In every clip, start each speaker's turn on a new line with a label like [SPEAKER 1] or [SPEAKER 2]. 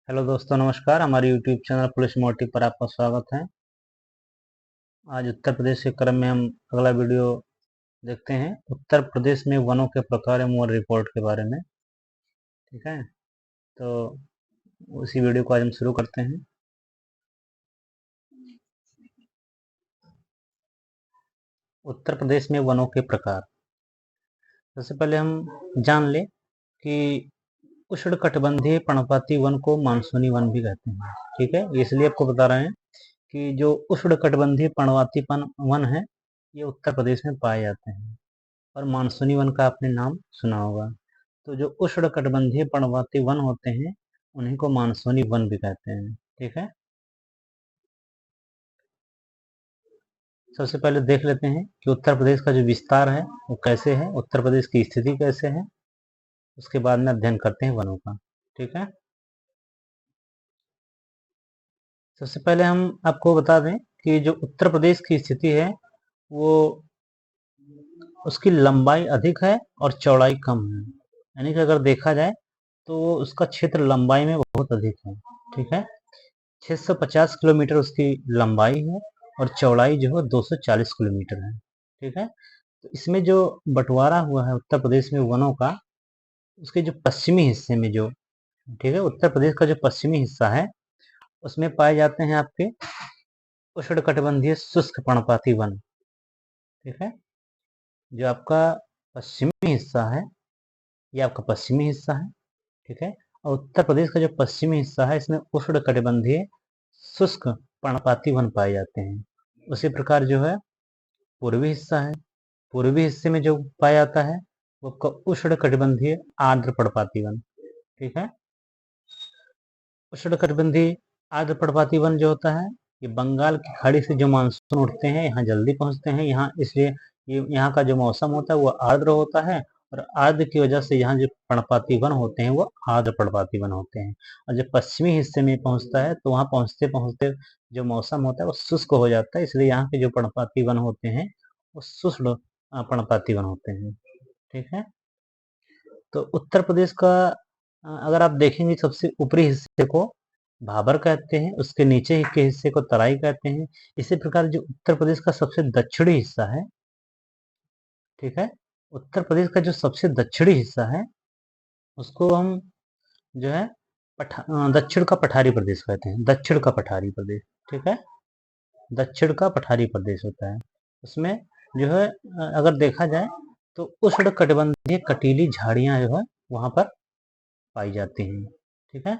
[SPEAKER 1] Hello दोस्तों, नमस्कार। हमारे यूट्यूब चैनल पुलिस मोटिव पर आपका स्वागत है। आज उत्तर प्रदेश के क्रम में हम अगला वीडियो देखते हैं। उत्तर प्रदेश में वनों के प्रकार एवं वन रिपोर्ट के बारे में। ठीक है, तो उसी वीडियो को आज हम शुरू करते हैं। उत्तर प्रदेश में वनों के प्रकार। सबसे पहले हम जान लें कि उष्णकटिबंधीय पर्णपाती वन को मानसूनी वन भी कहते हैं। ठीक है, इसलिए आपको बता रहे हैं कि जो उष्णकटिबंधीय पर्णपाती वन है, ये उत्तर प्रदेश में पाए जाते हैं। और मानसूनी वन का आपने नाम सुना होगा। तो जो उष्णकटिबंधीय पर्णपाती वन होते हैं, उन्हीं को मानसूनी वन भी कहते हैं। ठीक है, सबसे पहले देख लेते हैं कि उत्तर प्रदेश का जो विस्तार है वो कैसे है, उत्तर प्रदेश की स्थिति कैसे है। उसके बाद में अध्ययन करते हैं वनों का। ठीक है, सबसे पहले हम आपको बता दें कि जो उत्तर प्रदेश की स्थिति है वो उसकी लंबाई अधिक है और चौड़ाई कम है। यानी कि अगर देखा जाए तो उसका क्षेत्र लंबाई में बहुत अधिक है। ठीक है, 650 किलोमीटर उसकी लंबाई है और चौड़ाई जो है 240 किलोमीटर है। ठीक है, तो इसमें जो बंटवारा हुआ है उत्तर प्रदेश में वनों का, उसके जो पश्चिमी हिस्से में जो, ठीक है, उत्तर प्रदेश का जो पश्चिमी हिस्सा है उसमें पाए जाते हैं आपके उष्णकटिबंधीय शुष्क पर्णपाती वन। ठीक है, जो आपका पश्चिमी हिस्सा है, ये आपका पश्चिमी हिस्सा है। ठीक है, और उत्तर प्रदेश का जो पश्चिमी हिस्सा है इसमें उष्णकटिबंधीय शुष्क पर्णपाती वन पाए जाते हैं। उसी प्रकार जो है पूर्वी हिस्सा है, पूर्वी हिस्से में जो पाया जाता है वो उष्णकटिबंधीय आर्द्र पर्णपाती वन। ठीक है, उष्णकटिबंधीय आर्द्र पर्णपाती वन जो होता है, ये बंगाल की खाड़ी से जो मानसून उठते हैं यहाँ जल्दी पहुंचते हैं यहाँ, इसलिए ये यहाँ का जो मौसम होता है वो आर्द्र होता है। और आर्द्र की वजह से यहाँ जो पर्णपाती वन होते हैं वो आर्द्र पर्णपाती वन होते हैं। और जब पश्चिमी हिस्से में पहुंचता है तो वहाँ पहुंचते पहुंचते जो मौसम होता है वो शुष्क हो जाता है, इसलिए यहाँ के जो पर्णपाती वन होते हैं वो शुष्क पर्णपाती वन होते हैं। ठीक है, तो उत्तर प्रदेश का अगर आप देखेंगे सबसे ऊपरी हिस्से को भाबर कहते हैं, उसके नीचे के हिस्से को तराई कहते हैं। इसी प्रकार जो उत्तर प्रदेश का सबसे दक्षिणी हिस्सा है, ठीक है, उत्तर प्रदेश का जो सबसे दक्षिणी हिस्सा है उसको हम जो है दक्षिण का पठारी प्रदेश कहते हैं। दक्षिण का पठारी प्रदेश, ठीक है, दक्षिण का पठारी प्रदेश होता है। उसमें जो है अगर देखा जाए तो उष्णकटिबंधीय कटीली झाड़ियां जो है वहां पर पाई जाती हैं। ठीक है,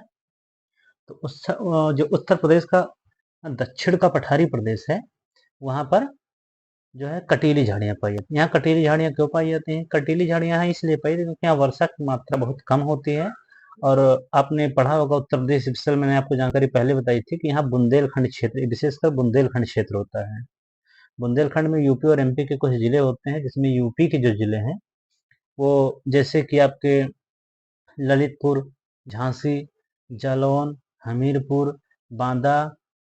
[SPEAKER 1] तो जो उत्तर प्रदेश का दक्षिण का पठारी प्रदेश है वहां पर जो है कटीली झाड़ियां पाई जाती हैं। यहाँ कटीली झाड़ियां क्यों पाई जाती हैं? कटीली झाड़ियां यहाँ इसलिए पाई जाती हैं क्योंकि यहाँ वर्षा की मात्रा बहुत कम होती है। और आपने पढ़ा होगा उत्तर प्रदेश विषय, मैंने आपको जानकारी पहले बताई थी कि यहाँ बुंदेलखंड क्षेत्र, विशेषकर बुंदेलखंड क्षेत्र होता है। बुंदेलखंड में यूपी और एमपी के कुछ जिले होते हैं, जिसमें यूपी के जो जिले हैं वो जैसे कि आपके ललितपुर, झांसी, जालौन, हमीरपुर, बांदा,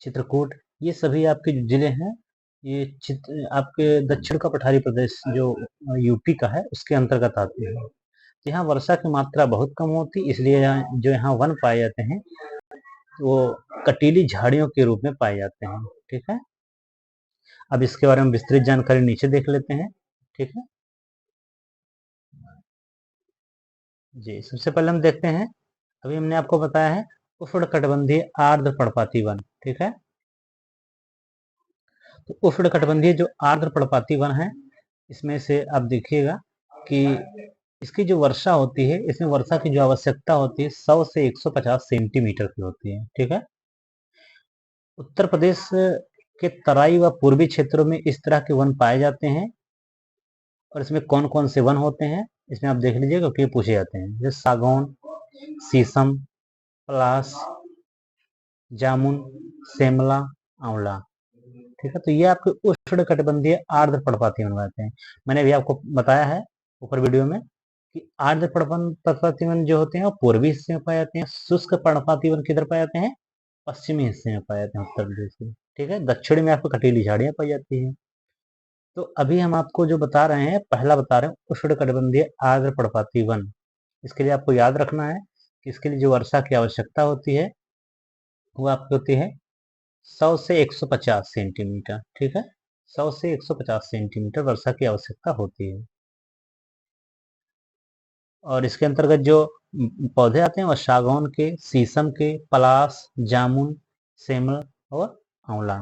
[SPEAKER 1] चित्रकूट, ये सभी आपके जो जिले हैं ये आपके दक्षिण का पठारी प्रदेश जो यूपी का है उसके अंतर्गत आते हैं। तो यहाँ वर्षा की मात्रा बहुत कम होती, इसलिए जो यहाँ वन पाए जाते हैं वो कटीली झाड़ियों के रूप में पाए जाते हैं। ठीक है, अब इसके बारे में विस्तृत जानकारी नीचे देख लेते हैं। ठीक है जी, सबसे पहले हम देखते हैं, अभी हमने आपको बताया है उष्णकटिबंधीय आर्द्र पर्णपाती वन। ठीक है, तो उष्णकटिबंधीय जो आर्द्र पर्णपाती वन है इसमें से आप देखिएगा कि इसकी जो वर्षा होती है, इसमें वर्षा की जो आवश्यकता होती है 100 से 150 सेंटीमीटर की होती है। ठीक है, उत्तर प्रदेश के तराई व पूर्वी क्षेत्रों में इस तरह के वन पाए जाते हैं। और इसमें कौन कौन से वन होते हैं इसमें आप देख लीजिए क्योंकि ये पूछे जाते हैं, जैसे सागौन, शीशम, पलास, जामुन, सेमला, आंवला। ठीक है, तो ये आपके उष्णकटिबंधीय आर्द्र पर्णपाती वन कहते हैं। मैंने भी आपको बताया है ऊपर वीडियो में कि आर्द्र पर्णपाती वन जो होते हैं वो पूर्वी हिस्से में पाए जाते हैं। शुष्क पर्णपाती वन किधर पाए जाते हैं? पश्चिमी हिस्से में पाए जाते हैं उत्तर प्रदेश के। ठीक है, दक्षिण में आपको कटीली झाड़ियां पाई जाती हैं। तो अभी हम आपको जो बता रहे हैं, पहला बता रहे हैं उष्णकटिबंधीय आर्द्र पर्णपाती वन। इसके लिए आपको याद रखना है कि इसके लिए जो वर्षा की आवश्यकता होती है वो आपकी होती है 100 से 150 सेंटीमीटर। ठीक है, 100 से 150 सेंटीमीटर वर्षा की आवश्यकता होती है। और इसके अंतर्गत जो पौधे आते हैं वह सागौन के, शीशम के, पलाश, जामुन, सेमल और आंवला।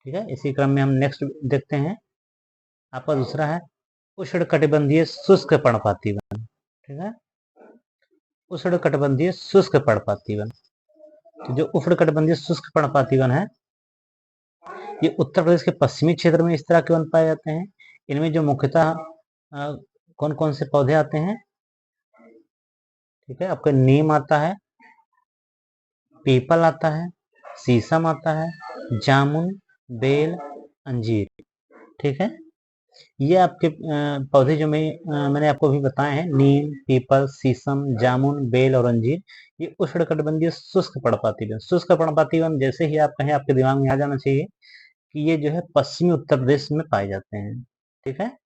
[SPEAKER 1] ठीक है, इसी क्रम में हम नेक्स्ट देखते हैं। आपका दूसरा है उष्णकटिबंधीय शुष्क पर्णपाती वन। ठीक है, उष्णकटिबंधीय शुष्क पर्णपाती वन। तो जो उष्णकटिबंधीय शुष्क पर्णपाती वन है, ये उत्तर प्रदेश के पश्चिमी क्षेत्र में इस तरह के वन पाए जाते हैं। इनमें जो मुख्यतः कौन कौन से पौधे आते हैं? ठीक है, आपका नीम आता है, पीपल आता है, शीशम आता है, जामुन, बेल, अंजीर। ठीक है, ये आपके पौधे जो मैंने आपको अभी बताए हैं, नीम, पीपल, शीशम, जामुन, बेल और अंजीर, ये उष्णकटिबंधीय शुष्क पर्णपाती वन। शुष्क पर्णपाती वन जैसे ही आप कहें, आपके दिमाग में आ जाना चाहिए कि ये जो है पश्चिमी उत्तर प्रदेश में पाए जाते हैं। ठीक है,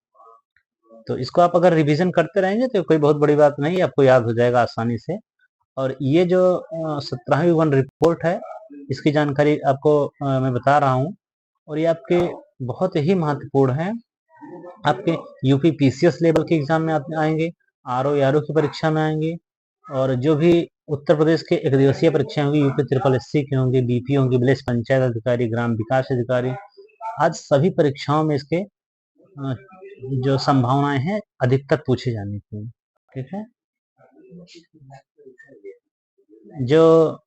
[SPEAKER 1] तो इसको आप अगर रिवीजन करते रहेंगे तो कोई बहुत बड़ी बात नहीं, आपको याद हो जाएगा आसानी से। और ये जो 17वीं वन रिपोर्ट है, इसकी जानकारी आपको मैं बता रहा हूँ, और ये आपके बहुत ही महत्वपूर्ण है। आपके यूपी पीसीएस लेवल के एग्जाम में आएंगे, आरओ आरओ की परीक्षा में आएंगे, और जो भी उत्तर प्रदेश के एक दिवसीय परीक्षाएं होंगी, यूपी ट्रिपल एससी की होंगी, बीपी होंगी, विलेज पंचायत अधिकारी, ग्राम विकास अधिकारी, आज सभी परीक्षाओं में इसके जो संभावनाएं हैं अधिकतर पूछे जाने की। ठीक है, जो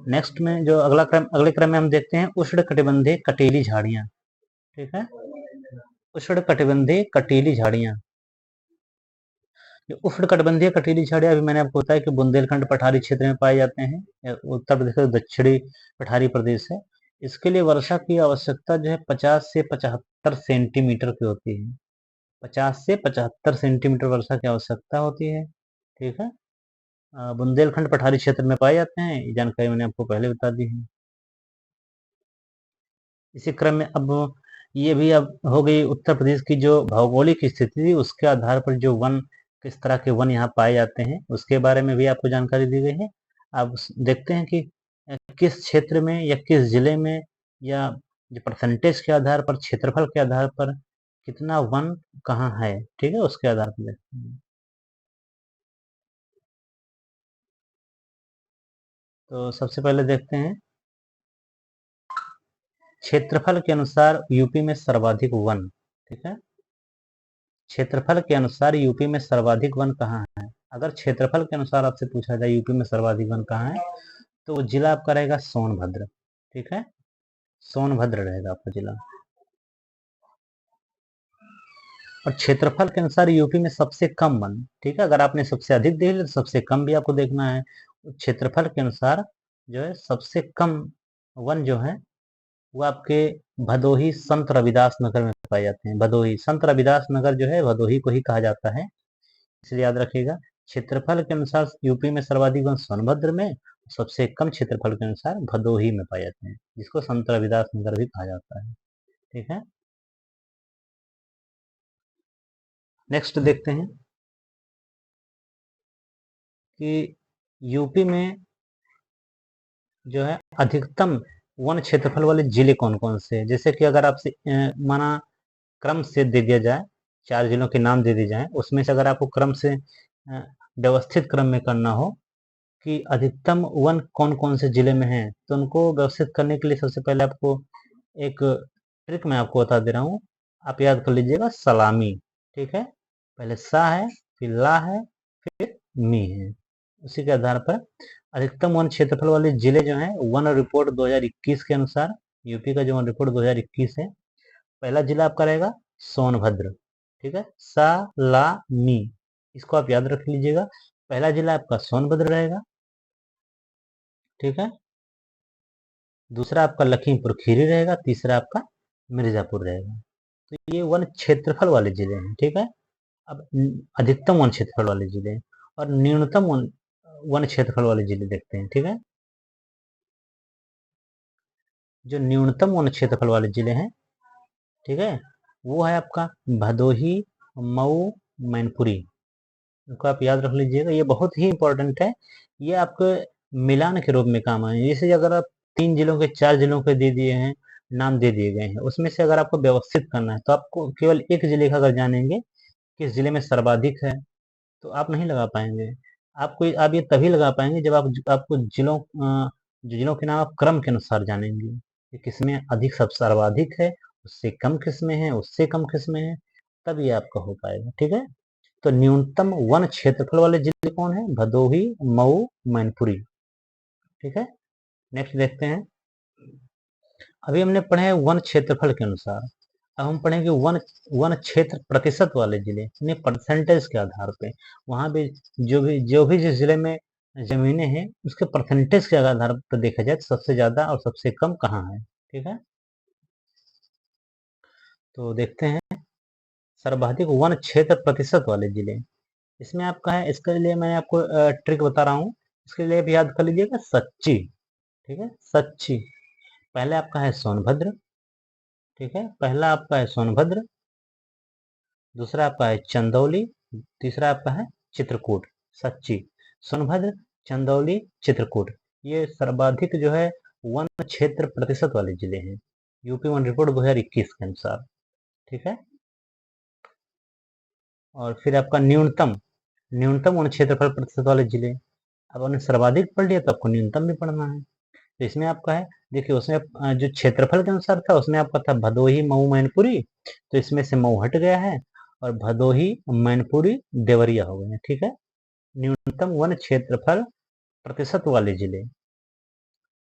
[SPEAKER 1] नेक्स्ट में जो अगले क्रम में हम देखते हैं उष्णकटिबंधीय कटीली झाड़ियां। ठीक है, उष्णकटिबंधीय कटीली झाड़ियां। उष्णकटिबंधीय कटीली झाड़ियां अभी मैंने आपको बताया कि बुंदेलखंड पठारी क्षेत्र में पाए जाते हैं। उत्तर प्रदेश का दक्षिणी पठारी प्रदेश है। इसके लिए वर्षा की आवश्यकता जो है 50 से 75 सेंटीमीटर की होती है। 50 से 75 सेंटीमीटर वर्षा की आवश्यकता होती है। ठीक है, बुंदेलखंड पठारी क्षेत्र में पाए जाते हैं, ये जानकारी मैंने आपको पहले बता दी है। इसी क्रम में अब ये भी अब हो गई उत्तर प्रदेश की जो भौगोलिक स्थिति थी, उसके आधार पर जो वन, किस तरह के वन यहाँ पाए जाते हैं, उसके बारे में भी आपको जानकारी दी गई है। अब देखते हैं कि किस क्षेत्र में या किस जिले में, या जो परसेंटेज के आधार पर, क्षेत्रफल के आधार पर कितना वन कहाँ है। ठीक है, उसके आधार पर देखते हैं। तो सबसे पहले देखते हैं क्षेत्रफल के अनुसार यूपी में सर्वाधिक वन। ठीक है, क्षेत्रफल के अनुसार यूपी में सर्वाधिक वन कहाँ है? अगर क्षेत्रफल के अनुसार आपसे पूछा जाए यूपी में सर्वाधिक वन कहाँ है, तो जिला आपका रहेगा सोनभद्र। ठीक है, सोनभद्र रहेगा आपका जिला। और क्षेत्रफल के अनुसार यूपी में सबसे कम वन। ठीक है, अगर आपने सबसे अधिक देख लिया तो सबसे कम भी आपको देखना है। क्षेत्रफल के अनुसार जो है सबसे कम वन जो है वो आपके भदोही संत रविदास नगर में पाए जाते हैं। भदोही संत रविदास नगर जो है भदोही को ही कहा जाता है, इसलिए याद रखिएगा। क्षेत्रफल के अनुसार यूपी में सर्वाधिक वन सोनभद्र में, सबसे कम क्षेत्रफल के अनुसार भदोही में पाए जाते हैं, जिसको संत रविदास नगर भी कहा जाता है। ठीक है, नेक्स्ट देखते हैं कि यूपी में जो है अधिकतम वन क्षेत्रफल वाले जिले कौन कौन से हैं। जैसे कि अगर आपसे माना क्रम से दे दिया जाए, 4 जिलों के नाम दे दिए जाए, उसमें से अगर आपको क्रम से व्यवस्थित क्रम में करना हो कि अधिकतम वन कौन कौन से जिले में है, तो उनको व्यवस्थित करने के लिए सबसे पहले आपको एक ट्रिक मैं आपको बता दे रहा हूँ। आप याद कर लीजिएगा, सलामी। ठीक है, पहले सा है, फिर ला है, फिर मी है। उसी के आधार पर अधिकतम वन क्षेत्रफल वाले जिले जो हैं, वन रिपोर्ट 2021 के अनुसार, यूपी का जो वन रिपोर्ट 2021 है, पहला जिला आपका रहेगा सोनभद्र। ठीक है, सा ला मी, इसको आप याद रख लीजिएगा। पहला जिला आपका सोनभद्र रहेगा। ठीक है, दूसरा आपका लखीमपुर खीरी रहेगा, तीसरा आपका मिर्जापुर रहेगा। तो ये वन क्षेत्रफल वाले जिले हैं। ठीक है, अब अधिकतम वन क्षेत्रफल वाले जिले और न्यूनतम वन क्षेत्रफल वाले जिले देखते हैं। ठीक है, जो न्यूनतम वन क्षेत्रफल वाले जिले हैं, ठीक है, वो है आपका भदोही, मऊ, मैनपुरी। इनको आप याद रख लीजिएगा, ये बहुत ही इंपॉर्टेंट है। ये आपके मिलान के रूप में काम आए। जैसे अगर आप 3 जिलों के 4 जिलों के दे दिए हैं, नाम दे दिए गए हैं, उसमें से अगर आपको व्यवस्थित करना है तो आपको केवल एक जिले का अगर जानेंगे किस जिले में सर्वाधिक है तो आप नहीं लगा पाएंगे। आप ये तभी लगा पाएंगे जब आपको जिलों के नाम आप क्रम के अनुसार जानेंगे कि किसमें अधिक सब सर्वाधिक है, उससे कम किसमें है, उससे कम किसमें है, तब ये आपका हो पाएगा। ठीक है, तो न्यूनतम वन क्षेत्रफल वाले जिले कौन है? भदोही, मऊ, मैनपुरी। ठीक है, नेक्स्ट देखते हैं। अभी हमने पढ़े हैं वन क्षेत्रफल के अनुसार, अब हम पढ़ेंगे वन वन क्षेत्र प्रतिशत वाले जिले, यानी परसेंटेज के आधार पे। वहां भी जो भी जिस जिले में जमीनें हैं उसके परसेंटेज के आधार पर देखा जाए तो सबसे ज्यादा और सबसे कम कहाँ है। ठीक है, तो देखते हैं सर्वाधिक वन क्षेत्र प्रतिशत वाले जिले। इसमें आपका है, इसके लिए मैं आपको ट्रिक बता रहा हूँ, इसके लिए भी याद कर लीजिएगा सच्ची। ठीक है, सच्ची। पहले आपका है सोनभद्र। ठीक है, पहला आपका है सोनभद्र, दूसरा आपका है चंदौली, तीसरा आपका है चित्रकूट। सच्ची, सोनभद्र, चंदौली, चित्रकूट, ये सर्वाधिक जो है वन क्षेत्र प्रतिशत वाले जिले हैं यूपी वन रिपोर्ट 2021 के अनुसार। ठीक है, और फिर आपका न्यूनतम न्यूनतम वन क्षेत्रफल प्रतिशत वाले जिले। अब हमने सर्वाधिक पढ़ लिया तो आपको न्यूनतम भी पढ़ना है। तो इसमें आपका है, देखिए उसमें जो क्षेत्रफल के अनुसार था उसमें आपका था भदोही, मऊ, मैनपुरी, तो इसमें से मऊ हट गया है और भदोही, मैनपुरी, देवरिया हो गए हैं। ठीक है, न्यूनतम वन क्षेत्रफल प्रतिशत वाले जिले,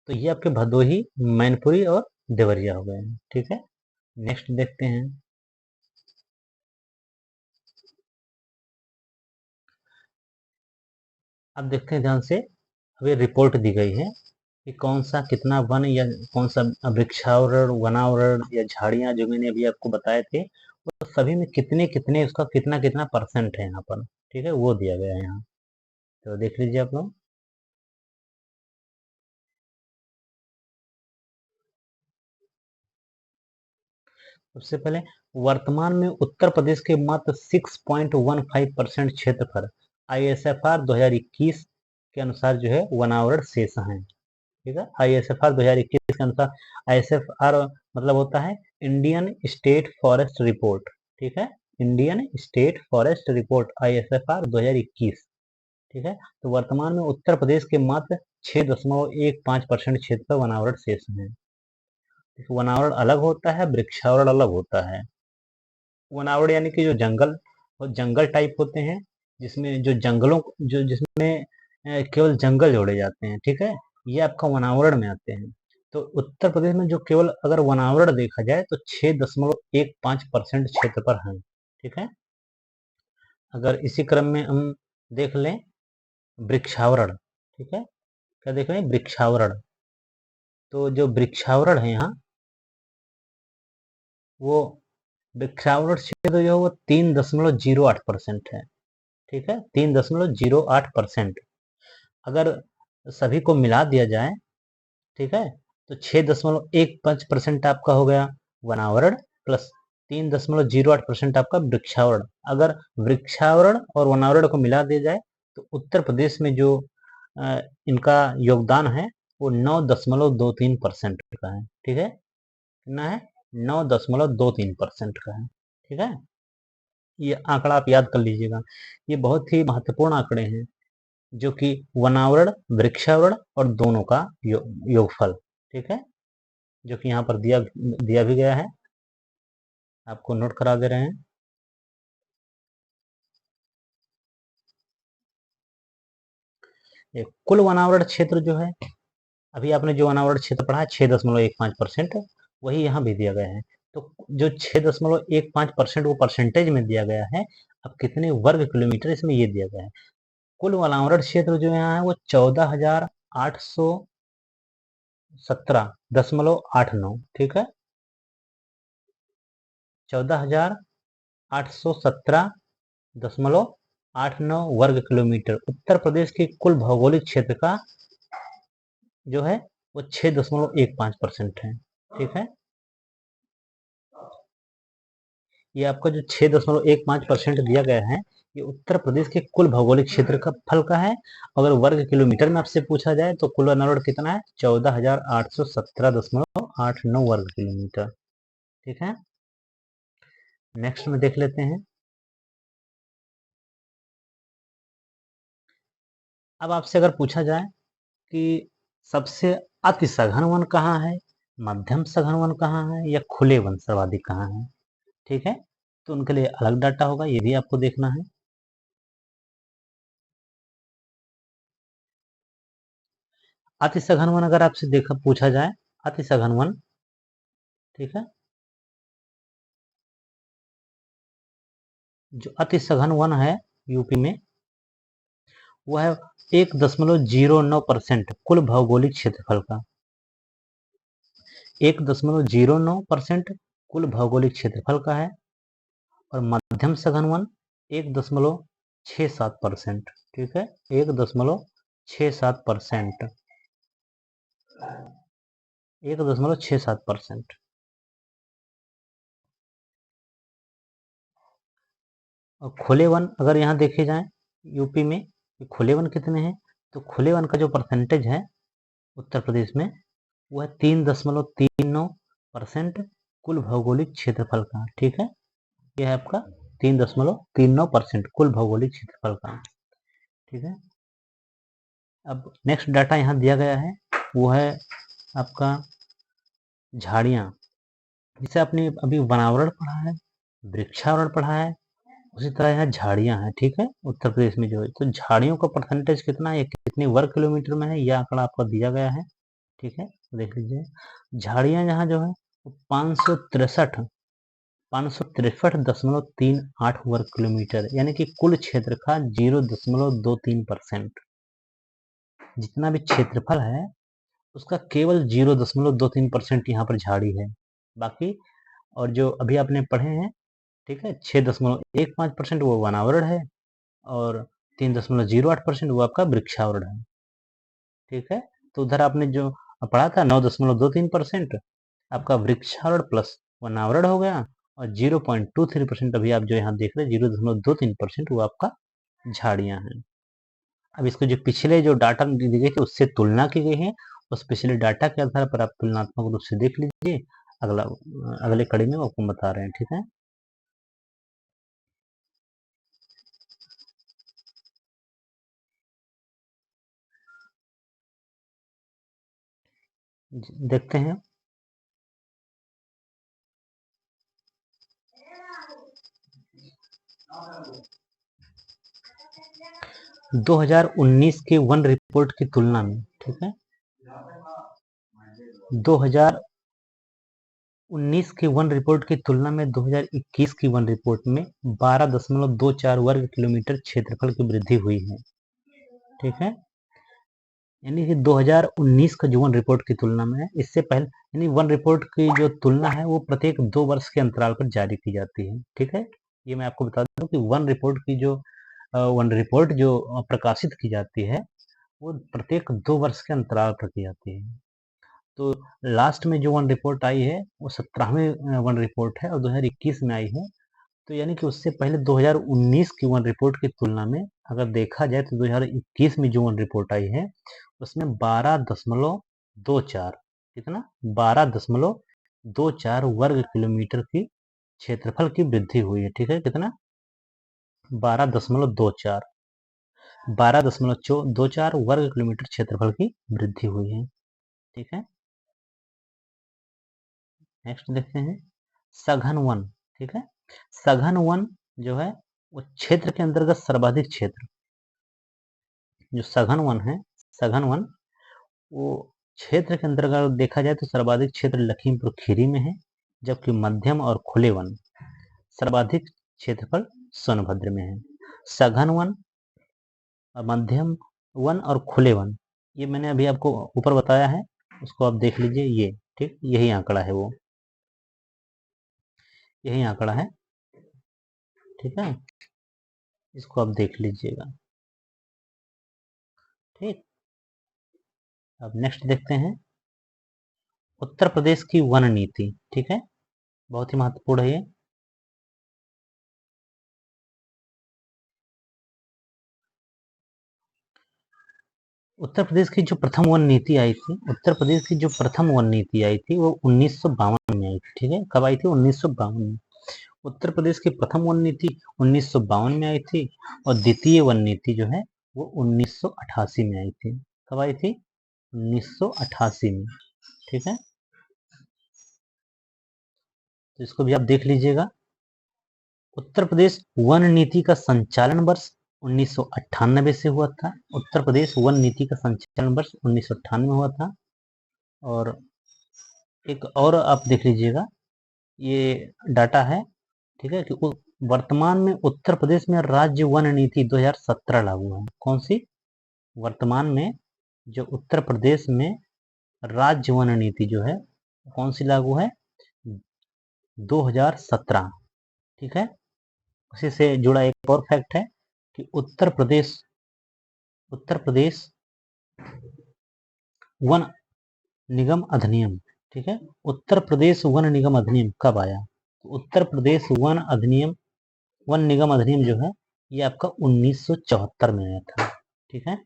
[SPEAKER 1] तो ये आपके भदोही, मैनपुरी और देवरिया हो गए हैं। ठीक है, नेक्स्ट देखते हैं। अब देखते हैं ध्यान से, अब ये रिपोर्ट दी गई है कि कौन सा कितना वन या कौन सा वृक्षावरण, वनावरण या झाड़ियां जो मैंने अभी आपको बताए थे वो सभी में कितने कितने उसका कितना कितना परसेंट है यहाँ पर। ठीक है, वो दिया गया है यहाँ, तो देख लीजिए आप लोग। सबसे पहले, वर्तमान में उत्तर प्रदेश के मात्र 6.15% क्षेत्रफल ISFR 2021 के अनुसार जो है वनावरण शेष हैं। ठीक है, ISFR 2021 के अनुसार, ISFR मतलब होता है इंडियन स्टेट फॉरेस्ट रिपोर्ट। ठीक है, Indian state forest report ISFR 2021। ठीक है, तो वर्तमान में उत्तर प्रदेश के मात्र 6.15% क्षेत्र पर वनावरण शेष है। वनावरण अलग होता है, वृक्षावरण अलग होता है। वनावरण यानी कि जो जंगल और जंगल टाइप होते हैं, जिसमें जो जंगलों जो जिसमें केवल जंगल जोड़े जाते हैं। ठीक है, ये आपका वनावरण में आते हैं। तो उत्तर प्रदेश में जो केवल अगर वनावरण देखा जाए तो 6.15% क्षेत्र पर है। ठीक है, अगर इसी क्रम में हम देख लें वृक्षावरण। ठीक है, क्या देख रहे हैं? वृक्षावरण। तो जो वृक्षावरण है यहाँ, वो वृक्षावरण क्षेत्र जो है वो 3.08% है। ठीक है, 3.08%। अगर सभी को मिला दिया जाए, ठीक है, तो 6.15% आपका हो गया वनावरण प्लस 3.08% आपका वृक्षावरण। अगर वृक्षावरण और वनावरण को मिला दिया जाए तो उत्तर प्रदेश में जो इनका योगदान है वो 9.23% का है। ठीक है, कितना है? 9.23% का है। ठीक है, ये आंकड़ा आप याद कर लीजिएगा, ये बहुत ही महत्वपूर्ण आंकड़े हैं जो कि वनावरण, वृक्षावरण और दोनों का योगफल। ठीक है, जो कि यहाँ पर दिया दिया भी गया है, आपको नोट करा दे रहे हैं। कुल वनावरण क्षेत्र जो है, अभी आपने जो वनावरण क्षेत्र पढ़ा है 6.15%, वही यहाँ भी दिया गया है। तो जो 6.15% वो परसेंटेज में दिया गया है, अब कितने वर्ग किलोमीटर इसमें ये दिया गया है। कुल वनावरण क्षेत्र जो यहाँ है वो 14,817.89। ठीक है, 14,817.89 वर्ग किलोमीटर उत्तर प्रदेश के कुल भौगोलिक क्षेत्र का जो है वो 6.15% है। ठीक है, ये आपका जो 6.15% दिया गया है, ये उत्तर प्रदेश के कुल भौगोलिक क्षेत्र का फल का है। अगर वर्ग किलोमीटर में आपसे पूछा जाए तो कुल वनावरण कितना है? 14,817.89 वर्ग किलोमीटर। ठीक है, नेक्स्ट में देख लेते हैं। अब आपसे अगर पूछा जाए कि सबसे अति सघन वन कहाँ है, मध्यम सघन वन कहाँ है, या खुले वन सर्वाधिक कहाँ है, ठीक है, तो उनके लिए अलग डाटा होगा, ये भी आपको देखना है। अति सघन वन अगर आपसे देखा पूछा जाए, अति सघन वन, ठीक है, जो अति सघन वन है यूपी में, वो है 1.09% कुल भौगोलिक क्षेत्रफल का। 1.09% कुल भौगोलिक क्षेत्रफल का है। और मध्यम सघन वन 1.67%, ठीक है, 1.67%, 1.67%। और खुले वन अगर यहाँ देखे जाएं यूपी में, खुले वन कितने हैं, तो खुले वन का जो परसेंटेज है उत्तर प्रदेश में, वो है 3.39% कुल भौगोलिक क्षेत्रफल का। ठीक है, यह है आपका 3.39% कुल भौगोलिक क्षेत्रफल का। ठीक है, अब नेक्स्ट डाटा यहाँ दिया गया है, वो है आपका झाड़ियाँ। जिसे आपने अभी वनावरण पढ़ा है, वृक्षावरण पढ़ा है, उसी तरह यहाँ झाड़ियाँ हैं। ठीक है, उत्तर प्रदेश में जो है, तो झाड़ियों का परसेंटेज कितना है, कितने वर्ग किलोमीटर में है, यह आंकड़ा आपका दिया गया है। ठीक है, तो देख लीजिए, झाड़ियाँ यहाँ जो है 563.38 वर्ग किलोमीटर, यानी कि कुल क्षेत्र का 0.23%। जितना भी क्षेत्रफल है उसका केवल 0.23% यहाँ पर झाड़ी है। बाकी और जो अभी आपने पढ़े हैं, ठीक है, 6.15% वो वनावरण है, और 3.08% वो आपका वृक्षावरण है। ठीक है, तो उधर आपने जो पढ़ा था 9.23% आपका वृक्षावरण प्लस वनावरण हो गया, और 0.23% अभी आप जो यहाँ देख रहे हैं 0.23% वो आपका झाड़ियाँ हैं। अब इसको जो पिछले जो डाटा दी गई थी उससे तुलना की गई है, उस पिछले डाटा के आधार पर आप तुलनात्मक रूप से देख लीजिए। अगला अगले कड़ी में आपको बता रहे हैं। ठीक है, देखते हैं। 2019 के वन रिपोर्ट की तुलना में, ठीक है, 2019 की वन रिपोर्ट की तुलना में 2021 की वन रिपोर्ट में 12.24 वर्ग किलोमीटर क्षेत्रफल की वृद्धि हुई है। ठीक है, यानी कि 2019 का जो वन रिपोर्ट की तुलना में है, इससे पहले, यानी वन रिपोर्ट की जो तुलना है वो प्रत्येक 2 वर्ष के अंतराल पर जारी की जाती है। ठीक है, ये मैं आपको बता दूं कि वन रिपोर्ट जो प्रकाशित की जाती है वो प्रत्येक 2 वर्ष के अंतराल पर की जाती है। तो लास्ट में जो वन रिपोर्ट आई है वो 17वीं वन रिपोर्ट है और 2021 में आई है। तो यानी कि उससे पहले 2019 की वन रिपोर्ट की तुलना में अगर देखा जाए तो 2021 में जो वन रिपोर्ट आई है उसमें 12.24, कितना, 12.24 वर्ग किलोमीटर की क्षेत्रफल की वृद्धि हुई है। ठीक है, कितना, 12.24, 12.24 वर्ग किलोमीटर क्षेत्रफल की वृद्धि हुई है। ठीक है, नेक्स्ट देखते हैं सघन वन। ठीक है, सघन वन जो है वो क्षेत्र के अंतर्गत सर्वाधिक क्षेत्र, जो सघन वन है, सघन वन वो क्षेत्र के अंतर्गत देखा जाए तो सर्वाधिक क्षेत्र लखीमपुर खीरी में है, जबकि मध्यम और खुले वन सर्वाधिक क्षेत्रफल सोनभद्र में है। सघन वन, मध्यम वन और खुले वन, ये मैंने अभी आपको ऊपर बताया है, उसको आप देख लीजिए। ये ठीक, यही आंकड़ा है, वो यही आंकड़ा है। ठीक है, इसको आप देख लीजिएगा। ठीक, अब नेक्स्ट देखते हैं उत्तर प्रदेश की वन नीति। ठीक है, बहुत ही महत्वपूर्ण है ये। उत्तर प्रदेश की जो प्रथम वन नीति आई थी, उत्तर प्रदेश की जो प्रथम वन नीति आई थी वो 1952 में आई थी। ठीक है, कब आई थी? 1952 में। उत्तर प्रदेश की प्रथम वन नीति 1952 में आई थी और द्वितीय वन नीति जो है वो 1988 में आई थी। कब आई थी? 1988 में। ठीक है, तो इसको भी आप देख लीजिएगा। उत्तर प्रदेश वन नीति का संचालन वर्ष 1998 से हुआ था। उत्तर प्रदेश वन नीति का संचालन वर्ष 1998 में हुआ था। और एक और आप देख लीजिएगा, ये डाटा है, ठीक है, कि वर्तमान में उत्तर प्रदेश में राज्य वन नीति 2017 लागू है। कौन सी? वर्तमान में जो उत्तर प्रदेश में राज्य वन नीति जो है कौन सी लागू है? 2017। ठीक है, उसी से जुड़ा एक और फैक्ट है कि उत्तर प्रदेश वन निगम अधिनियम, ठीक है, उत्तर प्रदेश वन निगम अधिनियम कब आया? तो उत्तर प्रदेश वन निगम अधिनियम जो है ये आपका 1974 में आया था। ठीक है,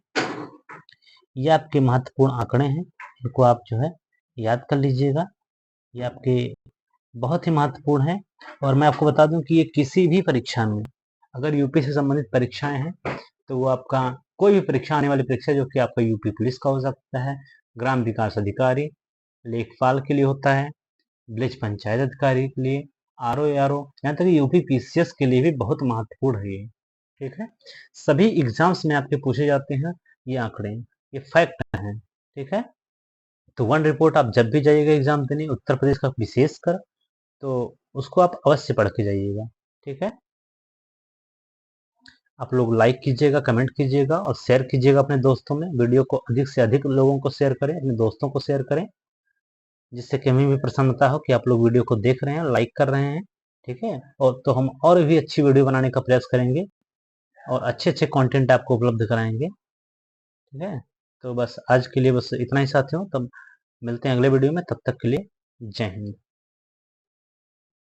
[SPEAKER 1] ये आपके महत्वपूर्ण आंकड़े हैं, इनको आप जो है याद कर लीजिएगा। ये आपके बहुत ही महत्वपूर्ण है। और मैं आपको बता दूं कि ये किसी भी परीक्षा में, अगर यूपी से संबंधित परीक्षाएं हैं तो वो आपका कोई भी परीक्षा, आने वाली परीक्षा जो कि आपका यूपी पुलिस का हो सकता है, ग्राम विकास अधिकारी, लेखपाल के लिए होता है, विलेज पंचायत अधिकारी के लिए, आरओ, यहाँ तक यूपी पीसीएस के लिए भी बहुत महत्वपूर्ण है ये। ठीक है, सभी एग्जाम्स में आपके पूछे जाते हैं ये आंकड़े, ये फैक्ट हैं। ठीक है, तो वन रिपोर्ट आप जब भी जाइएगा एग्जाम देने उत्तर प्रदेश का विशेषकर, तो उसको आप अवश्य पढ़ के जाइएगा। ठीक है, आप लोग लाइक कीजिएगा, कमेंट कीजिएगा और शेयर कीजिएगा अपने दोस्तों में। वीडियो को अधिक से अधिक लोगों को शेयर करें, अपने दोस्तों को शेयर करें, जिससे कि हमें भी प्रसन्नता हो कि आप लोग वीडियो को देख रहे हैं, लाइक कर रहे हैं। ठीक है, और तो हम और भी अच्छी वीडियो बनाने का प्रयास करेंगे और अच्छे अच्छे कंटेंट आपको उपलब्ध कराएंगे। ठीक है, तो बस आज के लिए बस इतना ही साथियों, तब मिलते हैं अगले वीडियो में, तब तक के लिए जय हिंद।